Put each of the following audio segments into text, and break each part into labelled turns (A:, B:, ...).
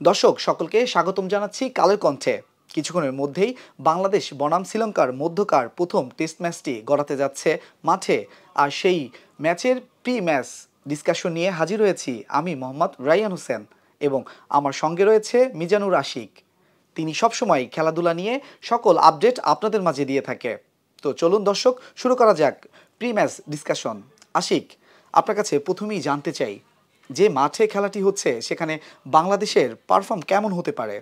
A: দর্শক সকলকে স্বাগতম জানাচ্ছি কালের কণ্ঠে। কিছুক্ষণের মধ্যেই বাংলাদেশ বনাম শ্রীলঙ্কার মধ্যকার প্রথম টেস্ট ম্যাচটি গড়াতে যাচ্ছে মাঠে। আর সেই ম্যাচের প্রি ম্যাচ ডিসকাশন নিয়ে হাজির হয়েছি আমি মোহাম্মদ রাইয়ান হোসেন এবং আমার সঙ্গে রয়েছে মিজানুর আশিক। তিনি সবসময় খেলাধুলা নিয়ে সকল আপডেট আপনাদের মাঝে দিয়ে থাকে। তো চলুন দর্শক শুরু করা যাক প্রি ম্যাচ ডিসকাশন। আশিক, আপনার কাছে প্রথমেই জানতে চাই, যে মাঠে খেলাটি হচ্ছে সেখানে বাংলাদেশের পারফর্ম কেমন হতে পারে?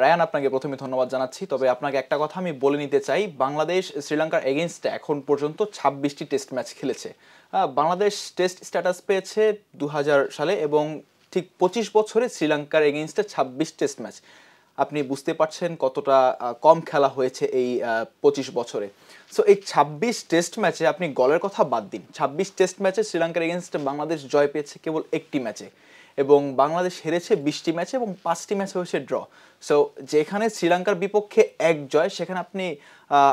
B: রায়ান, আপনাকে প্রথমে ধন্যবাদ জানাচ্ছি। তবে আপনাকে একটা কথা আমি বলে নিতে চাই, বাংলাদেশ শ্রীলঙ্কার এগেনস্টে এখন পর্যন্ত 26টি টেস্ট ম্যাচ খেলেছে। বাংলাদেশ টেস্ট স্ট্যাটাস পেয়েছে 2000 সালে এবং ঠিক 25 বছরে শ্রীলঙ্কার এগেনস্টে 26 টেস্ট ম্যাচ। আপনি বুঝতে পারছেন কতটা কম খেলা হয়েছে এই 25 বছরে। সো এই 26 টেস্ট ম্যাচে আপনি গলের কথা বাদ দিন, 26 টেস্ট ম্যাচে শ্রীলঙ্কার এগেনস্টে বাংলাদেশ জয় পেয়েছে কেবল একটি ম্যাচে এবং বাংলাদেশ হেরেছে 20টি ম্যাচে এবং 5টি ম্যাচে হয়েছে ড্র। সো যেখানে শ্রীলঙ্কার বিপক্ষে এক জয়, সেখানে আপনি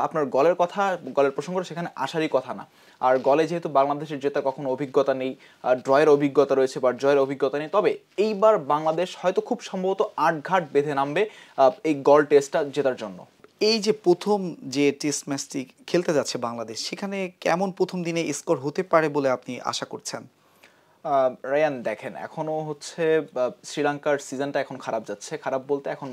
B: আপনার গলের প্রসঙ্গ সেখানে আসারই কথা না। আর গলে যেহেতু বাংলাদেশের জেতা কখনো অভিজ্ঞতা নেই, ড্রয়ের অভিজ্ঞতা রয়েছে বা জয়ের অভিজ্ঞতা নেই, তবে এইবার বাংলাদেশ হয়তো খুব সম্ভবত আটঘাট বেঁধে নামবে এই গল টেস্টটা জেতার জন্য।
A: এই যে প্রথম যে টেস্ট ম্যাচটি খেলতে যাচ্ছে বাংলাদেশ, সেখানে কেমন প্রথম দিনে স্কোর হতে পারে বলে আপনি আশা করছেন?
B: রায়ান, দেখেন, এখনও হচ্ছে শ্রীলঙ্কার সিজনটা এখন খারাপ যাচ্ছে। খারাপ বলতে এখন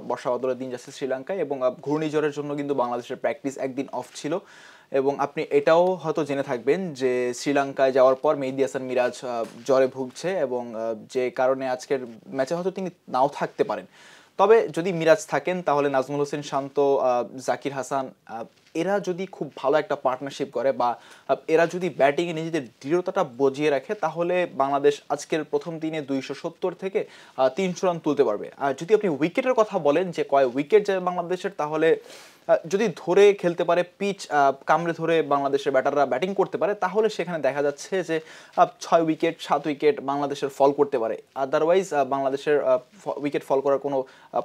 B: বর্ষা বদলের দিন যাচ্ছে শ্রীলঙ্কায় এবং ঘূর্ণিঝড়ের জন্য কিন্তু বাংলাদেশের প্র্যাকটিস একদিন অফ ছিল। এবং আপনি এটাও হয়তো জেনে থাকবেন যে শ্রীলঙ্কায় যাওয়ার পর মেহেদী হাসান মিরাজ জ্বরে ভুগছে এবং যে কারণে আজকের ম্যাচে হয়তো তিনি নাও থাকতে পারেন। তবে যদি মিরাজ থাকেন তাহলে নাজমুল হোসেন শান্ত, জাকির হাসান, এরা যদি খুব ভালো একটা পার্টনারশিপ করে বা এরা যদি ব্যাটিংয়ে নিজেদের দৃঢ়তাটা বজিয়ে রাখে, তাহলে বাংলাদেশ আজকের প্রথম দিনে 270 থেকে 300 রান তুলতে পারবে। আর যদি আপনি উইকেটের কথা বলেন যে কয় উইকেট যায় বাংলাদেশের, তাহলে যদি ধরে খেলতে পারে, পিচ কামড়ে ধরে বাংলাদেশের ব্যাটাররা ব্যাটিং করতে পারে, তাহলে সেখানে দেখা যাচ্ছে যে 6 উইকেট 7 উইকেট বাংলাদেশের ফল করতে পারে। আদারওয়াইজ বাংলাদেশের উইকেট ফল করার কোনো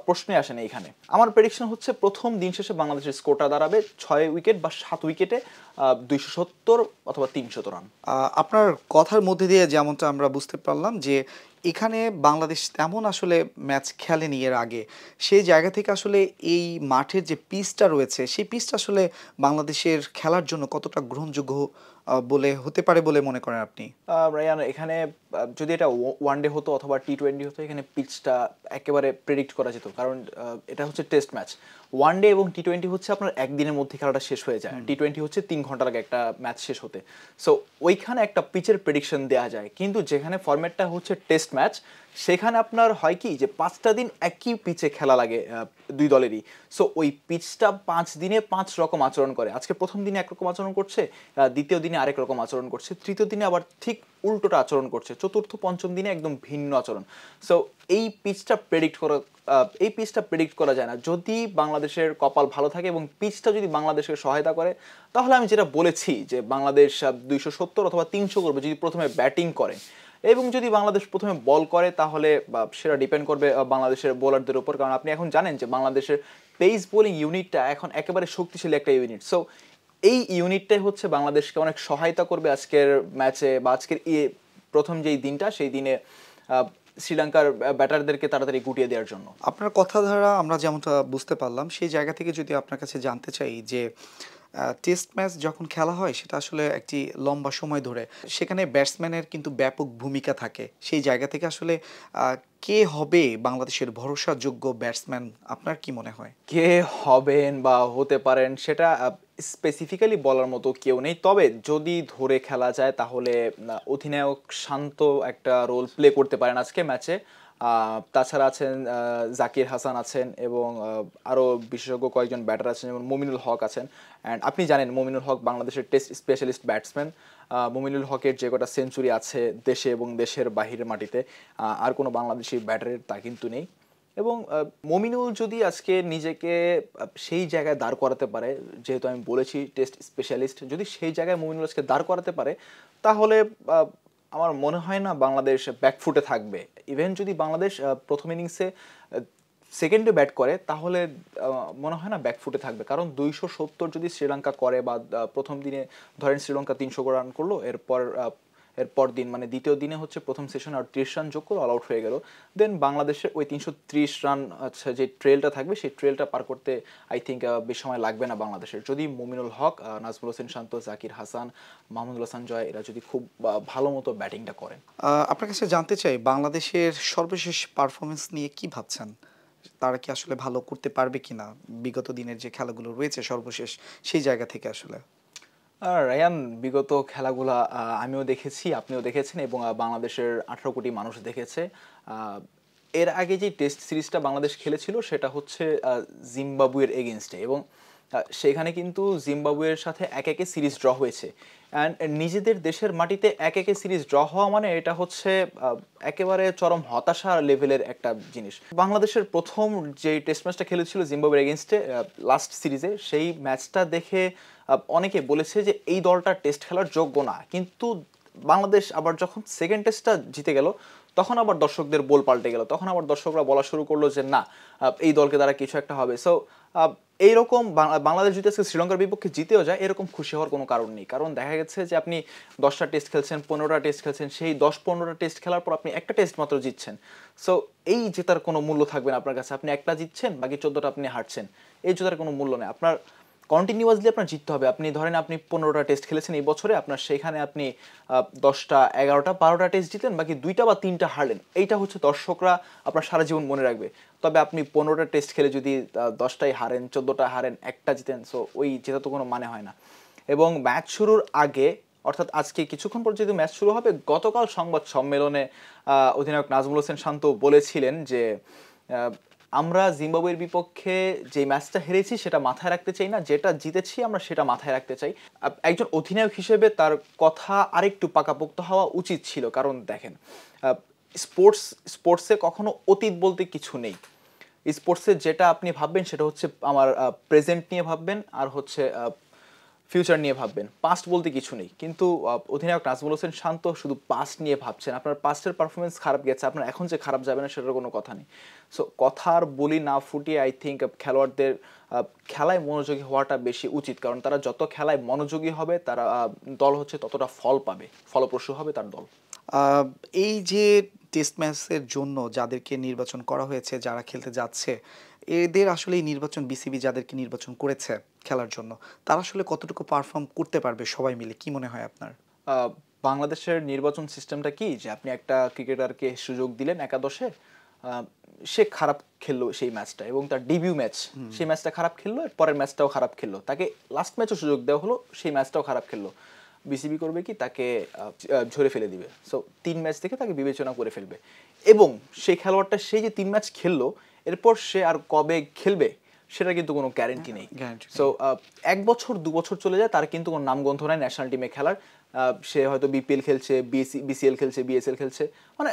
B: প্রশ্নই আসে না এখানে। আমার প্রেডিকশন হচ্ছে প্রথম দিন শেষে বাংলাদেশের স্কোরটা দাঁড়াবে 6 উইকেট বা 7 উইকেটে 270 অথবা 300 রান।
A: আপনার কথার মধ্যে দিয়ে যেমনটা আমরা বুঝতে পারলাম যে এখানে বাংলাদেশ তেমন আসলে ম্যাচ খেলেনি এর আগে। সেই জায়গা থেকে আসলে এই মাঠের যে পিচটা রয়েছে, সেই পিচটা আসলে বাংলাদেশের খেলার জন্য কতটা গ্রহণযোগ্য বলে হতে পারে বলে মনে করেন আপনি?
B: রায়ান, এখানে যদি এটা ওয়ানডে হতো অথবা টি20 হতো, এখানে পিচটা একেবারে প্রেডিক্ট করা যেত, কারণ এটা হচ্ছে টেস্ট ম্যাচ। ওয়ানডে এবং টি20 হচ্ছে আপনার একদিনের মধ্যে খেলাটা শেষ হয়ে যায়, টি20 হচ্ছে 3 ঘন্টা লাগে একটা ম্যাচ শেষ হতে। সো ওইখানে একটা পিচের প্রেডিকশন দেওয়া যায়, কিন্তু যেখানে ফরম্যাটটা হচ্ছে টেস্ট ম্যাচ, সেখানে আপনার হয় কি যে 5টা দিন একই পিচে খেলা লাগে দুই দলেরই। সো ওই পিচটা 5 দিনে 5 রকম আচরণ করে। আজকে প্রথম দিনে একরকম আচরণ করছে, দ্বিতীয় দিনে আরেক রকম আচরণ করছে, তৃতীয় দিনে আবার ঠিক উল্টোটা আচরণ করছে, চতুর্থ পঞ্চম দিনে একদম ভিন্ন আচরণ। সো এই পিচটা প্রেডিক্ট করা যায় না। যদি বাংলাদেশের কপাল ভালো থাকে এবং পিচটা যদি বাংলাদেশের সহায়তা করে, তাহলে আমি যেটা বলেছি যে বাংলাদেশ 270 অথবা 300 করবে যদি প্রথমে ব্যাটিং করে। এবং যদি বাংলাদেশ প্রথমে বল করে, তাহলে সেটা ডিপেন্ড করবে বাংলাদেশের বোলারদের উপর, কারণ আপনি এখন জানেন যে বাংলাদেশের পেস বোলিং ইউনিটটা এখন একেবারে শক্তিশালী একটা ইউনিট। সো এই ইউনিটটাই হচ্ছে বাংলাদেশকে অনেক সহায়তা করবে আজকের ম্যাচে বা আজকের প্রথম যেই দিনটা, সেই দিনে শ্রীলঙ্কার ব্যাটারদেরকে তাড়াতাড়ি গুটিয়ে দেওয়ার জন্য।
A: আপনার কথা দ্বারা আমরা যেমনটা বুঝতে পারলাম, সেই জায়গা থেকে যদি আপনার কাছে জানতে চাই যে টেস্ট ম্যাচ যখন খেলা হয় সেটা আসলে একটি লম্বা সময় ধরে, সেখানে ব্যাটসম্যানের কিন্তু ব্যাপক ভূমিকা থাকে। সেই জায়গা থেকে আসলে কে হবে বাংলাদেশের ভরসাযোগ্য ব্যাটসম্যান, আপনার কি মনে হয়?
B: কে হবেন বা হতে পারেন সেটা স্পেসিফিক্যালি বলার মতো কেউ নেই। তবে যদি ধরে খেলা যায়, তাহলে অধিনায়ক শান্ত একটা রোল প্লে করতে পারেন আজকে ম্যাচে। তাছাড়া আছেন জাকির হাসান আছেন এবং আরও বিশেষজ্ঞ কয়েকজন ব্যাটার আছেন, যেমন মমিনুল হক আছেন। অ্যান্ড আপনি জানেন মমিনুল হক বাংলাদেশের টেস্ট স্পেশালিস্ট ব্যাটসম্যান। মমিনুল হকের যে কটা সেঞ্চুরি আছে দেশে এবং দেশের বাহিরের মাটিতে, আর কোনো বাংলাদেশি ব্যাটারের তা কিন্তু নেই। এবং মমিনুল যদি আজকে নিজেকে সেই জায়গায় দাঁড় করাতে পারে, যেহেতু আমি বলেছি টেস্ট স্পেশালিস্ট, যদি সেই জায়গায় মমিনুল আজকে দাঁড় করাতে পারে, তাহলে আমার মনে হয় না বাংলাদেশ ব্যাকফুটে থাকবে। ইভেন যদি বাংলাদেশ প্রথম ইনিংসে সেকেন্ডে ব্যাট করে, তাহলে মনে হয় না ব্যাকফুটে থাকবে, কারণ 270 যদি শ্রীলঙ্কা করে বা প্রথম দিনে ধরেন শ্রীলঙ্কা 300 রান করলো, এরপর এরপর দিন মানে দ্বিতীয় দিনে হচ্ছে প্রথম সেশনে আর 30 রান যোগ করে অল আউট হয়ে গেল। দেন বাংলাদেশের ওই 330 রান আচ্ছা যে ট্রেলটা থাকবে সেই ট্রেলটা পার করতে আই থিঙ্ক বেশি সময় লাগবে না বাংলাদেশের, যদি মুমিনুল হক, নাজমুল হোসেন শান্ত, জাকির হাসান, মাহমুদুল হাসান জয় এরা যদি খুব ভালো মতো ব্যাটিংটা করেন।
A: আপনার কাছে জানতে চাই বাংলাদেশের সর্বশেষ পারফরমেন্স নিয়ে কি ভাবছেন? তারা কি আসলে ভালো করতে পারবে কিনা বিগত দিনের যে খেলাগুলো রয়েছে সর্বশেষ সেই জায়গা থেকে আসলে?
B: রায়ান, বিগত খেলাগুলা আমিও দেখেছি, আপনিও দেখেছেন এবং বাংলাদেশের 18 কোটি মানুষ দেখেছে। এর আগে যে টেস্ট সিরিজটা বাংলাদেশ খেলেছিল সেটা হচ্ছে জিম্বাবুয়ের এগেনস্টে, এবং সেখানে কিন্তু জিম্বাবুয়ের সাথে একে সিরিজ ড্র হয়েছে। অ্যান্ড নিজেদের দেশের মাটিতে একে সিরিজ ড্র হওয়া মানে এটা হচ্ছে একেবারে চরম হতাশা লেভেলের একটা জিনিস। বাংলাদেশের প্রথম যে টেস্ট ম্যাচটা খেলেছিল জিম্বাবুয়ের এগেনস্টে লাস্ট সিরিজে, সেই ম্যাচটা দেখে অনেকে বলেছে যে এই দলটা টেস্ট খেলার যোগ্য না, কিন্তু বাংলাদেশ আবার যখন সেকেন্ড টেস্টটা জিতে গেল তখন আবার দর্শকদের বোল পাল্টে গেল, তখন আবার দর্শকরা বলা শুরু করলো যে না, এই দলকে দ্বারা কিছু একটা হবে। সো এইরকম বাংলাদেশ যদি আজকে শ্রীলঙ্কার বিপক্ষে জিতেও যায় এরকম খুশি হওয়ার কোনো কারণ নেই, কারণ দেখা গেছে যে আপনি 10টা টেস্ট খেলছেন, 15টা টেস্ট খেলছেন, সেই 10-15টা টেস্ট খেলার পর আপনি একটা টেস্ট মাত্র জিতছেন। সো এই জেতার কোনো মূল্য থাকবে না আপনার কাছে, আপনি একটা জিতছেন বাকি 14টা আপনি হারছেন, এই জেতার কোনো মূল্য নেই। আপনার কন্টিনিউয়াসলি আপনার জিততে হবে। আপনি ধরেন আপনি 15টা টেস্ট খেলেছেন এই বছরে, আপনার সেখানে আপনি 10টা 11টা 12টা টেস্ট জিতলেন, বাকি 2টা বা 3টা হারলেন, এইটা হচ্ছে দর্শকরা আপনার সারা জীবন মনে রাখবে। তবে আপনি 15টা টেস্ট খেলে যদি 10টাই হারেন, 14টা হারেন, একটা জিতেন, সো ওই জেতা তো কোনো মানে হয় না। এবং ম্যাচ শুরুর আগে অর্থাৎ আজকে কিছুক্ষণ পর যেহেতু ম্যাচ শুরু হবে, গতকাল সংবাদ সম্মেলনে অধিনায়ক নাজমুল হোসেন শান্ত বলেছিলেন যে আমরা জিম্বাবুয়ের বিপক্ষে যে ম্যাচটা হেরেছি সেটা মাথায় রাখতে চাই না, যেটা জিতেছি আমরা সেটা মাথায় রাখতে চাই। একজন অধিনায়ক হিসেবে তার কথা আরেকটু পাকাপোক্ত হওয়া উচিত ছিল, কারণ দেখেন স্পোর্টসে কখনো অতীত বলতে কিছু নেই। স্পোর্টসে যেটা আপনি ভাববেন সেটা হচ্ছে আমার প্রেজেন্ট নিয়ে ভাববেন আর হচ্ছে ফিউচার নিয়ে ভাববেন, পাস্ট বলতে কিছু নেই। কিন্তু অধিনায়ক নাজমুল হোসেন শান্ত শুধু পাস্ট নিয়ে ভাবছেন। আপনার পাস্টের পারফরমেন্স খারাপ গেছে, আপনার এখন যে খারাপ যাবে না সেটার কোনো কথা নেই। সো কথার বলি না ফুটিয়ে আই থিঙ্ক খেলোয়াড়দের খেলায় মনোযোগী হওয়াটা বেশি উচিত, কারণ তারা যত খেলায় মনোযোগী হবে তারা দল হচ্ছে ততটা ফল পাবে, ফলপ্রসূ হবে তার দল।
A: এই যে টেস্ট ম্যাচের জন্য যাদেরকে নির্বাচন করা হয়েছে, যারা খেলতে যাচ্ছে, এদের আসলে এই নির্বাচন বিসিবি যাদেরকে নির্বাচন করেছে খেলার জন্য, তারা আসলে কতটুকু পারফর্ম করতে পারবে সবাই মিলে, কি মনে হয় আপনার?
B: বাংলাদেশের নির্বাচন সিস্টেমটা কি, যে আপনি একটা ক্রিকেটারকে সুযোগ দিলেন একাদশে, সে খারাপ খেললো সেই ম্যাচটা এবং তার ডেবিউ ম্যাচ, সেই ম্যাচটা খারাপ খেললো, পরের ম্যাচটাও খারাপ খেললো, তাকে লাস্ট ম্যাচও সুযোগ দেওয়া হলো, সেই ম্যাচটাও খারাপ খেললো, বিসিবি করবে কি তাকে ঝরে ফেলে দিবে। সো 3 ম্যাচ থেকে তাকে বিবেচনা করে ফেলবে, এবং সেই খেলোয়াড়টা সেই যে 3 ম্যাচ খেললো এরপর সে আর কবে খেলবে সেটা কিন্তু কোনো গ্যারেন্টি নেই। সো 1 বছর 2 বছর চলে যায়, তার কিন্তু কোনো নামগন্ধ নাই ন্যাশনাল টিমে খেলার। সে হয়তো বিপিএল খেলছে, বিসিএল খেলছে, বিএসএল খেলছে, মানে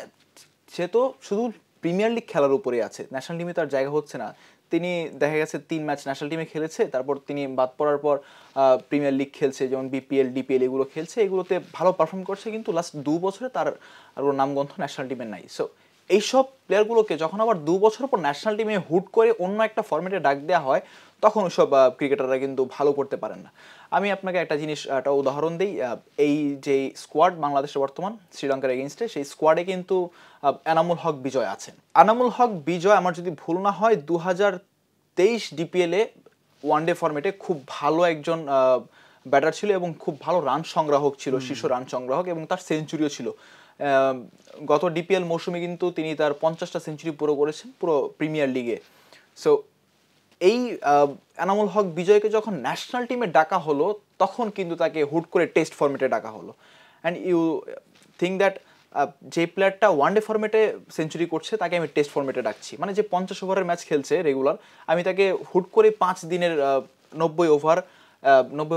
B: সে তো শুধু প্রিমিয়ার লিগ খেলার উপরে আছে, ন্যাশনাল টিমে তার জায়গা হচ্ছে না। তিনি দেখা গেছে 3 ম্যাচ ন্যাশনাল টিমে খেলেছে, তারপর তিনি বাদ পড়ার পর প্রিমিয়ার লিগ খেলছে, যেমন বিপিএল ডিপিএল এগুলো খেলছে, এগুলোতে ভালো পারফর্ম করছে, কিন্তু লাস্ট 2 বছরে তার আর কোনো নামগন্ধ ন্যাশনাল টিমে নাই। সো এইসব প্লেয়ারগুলোকে যখন আবার 2 বছর পর ন্যাশনাল টিমে হুট করে অন্য একটা ফরম্যাটে ডাক দেওয়া হয়, তখন ওইসব ক্রিকেটাররা কিন্তু ভালো করতে পারেন না। আমি আপনাকে একটা জিনিস, একটা উদাহরণ দিই। এই যে স্কোয়াড বাংলাদেশের বর্তমান শ্রীলঙ্কার এগেইনস্টে, সেই স্কোয়াডে কিন্তু এনামুল হক বিজয় আছেন। এনামুল হক বিজয় আমার যদি ভুল না হয় 2023 ডিপিএলে ওয়ানডে ফরম্যাটে খুব ভালো একজন ব্যাটার ছিল এবং খুব ভালো রান সংগ্রাহক ছিল, শীর্ষ রান সংগ্রাহক, এবং তার সেঞ্চুরিও ছিল। গত ডিপিএল মৌসুমে কিন্তু তিনি তার 50টা সেঞ্চুরি পুরো করেছেন পুরো প্রিমিয়ার লিগে। সো এই এনামুল হক বিজয়কে যখন ন্যাশনাল টিমে ডাকা হলো তখন কিন্তু তাকে হুট করে টেস্ট ফরম্যাটে ডাকা হলো। অ্যান্ড ইউ থিঙ্ক দ্যাট যে প্লেয়ারটা ওয়ানডে ফরম্যাটে সেঞ্চুরি করছে তাকে আমি টেস্ট ফরম্যাটে ডাকছি, মানে যে 50 ওভারের ম্যাচ খেলছে রেগুলার, আমি তাকে হুট করে 5 দিনের 90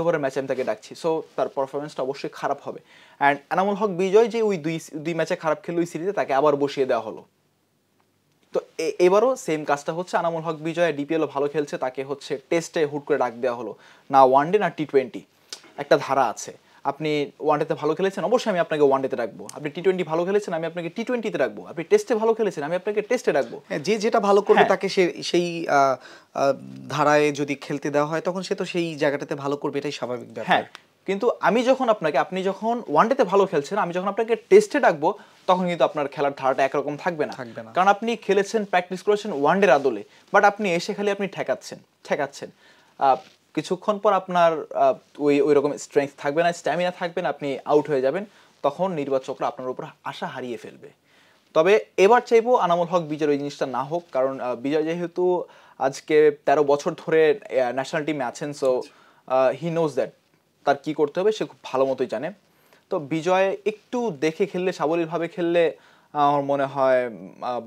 B: ওভারের ম্যাচে আমি তাকে ডাকছি। সো তার পারফরমেন্সটা অবশ্যই খারাপ হবে। অ্যান্ড এনামুল হক বিজয় যে ওই দুই ম্যাচে খারাপ খেললো ওই সিরিজে, তাকে আবার বসিয়ে দেওয়া হলো। তো এবারও সেম কাজটা হচ্ছে, এনামুল হক বিজয় ডিপিএলও ভালো খেলছে, তাকে হচ্ছে টেস্টে হুট করে ডাক দেওয়া হলো, না ওয়ানডে না টি20। একটা ধারা আছে, আপনি ওয়ানডেতে ভালো খেলেছেন অবশ্যই আমি আপনাকে ওয়ানডেতে রাখবো, আপনি টি20 ভালো খেলেছেন আমি আপনাকে টি20তে রাখবো, আপনি টেস্টে ভালো খেলেছেন আমি আপনাকে টেস্টে রাখবো।
A: যে যেটা ভালো করবে তাকে সেই ধারায় যদি খেলতে দেওয়া হয় তখন সে তো সেই জায়গাটাতে ভালো করবে, এটাই স্বাভাবিক ব্যাপার।
B: হ্যাঁ, কিন্তু আমি যখন আপনি যখন ওয়ানডেতে ভালো খেলছেন, আমি যখন আপনাকে টেস্টে ডাকবো, তখন কিন্তু আপনার খেলার ধারাটা একরকম থাকবে না। কারণ আপনি খেলেছেন, প্র্যাকটিস করেছেন ওয়ানডের আদলে, বাট আপনি এসে খালি আপনি ঠেকাচ্ছেন। কিছুক্ষণ পর আপনার ওই রকম স্ট্রেংথ থাকবে না, স্ট্যামিনা থাকবে না, আপনি আউট হয়ে যাবেন। তখন নির্বাচকরা আপনার উপর আশা হারিয়ে ফেলবে। তবে এবার চাইবো আনামুল হক বিজয়ের ওই জিনিসটা না হোক, কারণ বিজয় যেহেতু আজকে 13 বছর ধরে ন্যাশনাল টিমে আছেন, সো হি নোজ দ্যাট তার কি করতে হবে সে খুব ভালো মতোই জানে। তো বিজয় একটু দেখে খেললে, সাবলীলভাবে খেললে আমার মনে হয়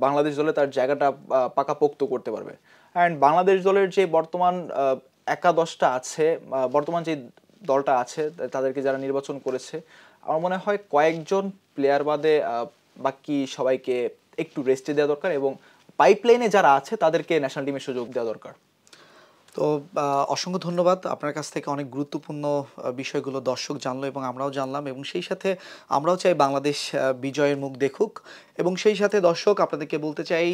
B: বাংলাদেশ দলে তার জায়গাটা পাকাপোক্ত করতে পারবে। অ্যান্ড বাংলাদেশ দলের যে বর্তমান একাদশটা আছে, বর্তমান যে দলটা আছে, তাদেরকে যারা নির্বাচন করেছে, আমার মনে হয় কয়েকজন প্লেয়ার বাদে বাকি সবাইকে একটু রেস্টে দেওয়া দরকার, এবং পাইপলাইনে যারা আছে তাদেরকে ন্যাশনাল টিমের সুযোগ দেওয়া দরকার।
A: তো অসংখ্য ধন্যবাদ, আপনার কাছ থেকে অনেক গুরুত্বপূর্ণ বিষয়গুলো দর্শক জানলো এবং আমরাও জানলাম, এবং সেই সাথে আমরাও চাই বাংলাদেশ বিজয়ের মুখ দেখুক। এবং সেই সাথে দর্শক আপনাদেরকে বলতে চাই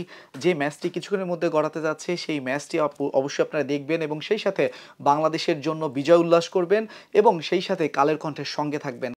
A: যে ম্যাচটি কিছুক্ষণের মধ্যে গড়াতে যাচ্ছে, সেই ম্যাচটি অবশ্যই আপনারা দেখবেন এবং সেই সাথে বাংলাদেশের জন্য বিজয় উল্লাস করবেন এবং সেই সাথে কালের কণ্ঠের সঙ্গে থাকবেন।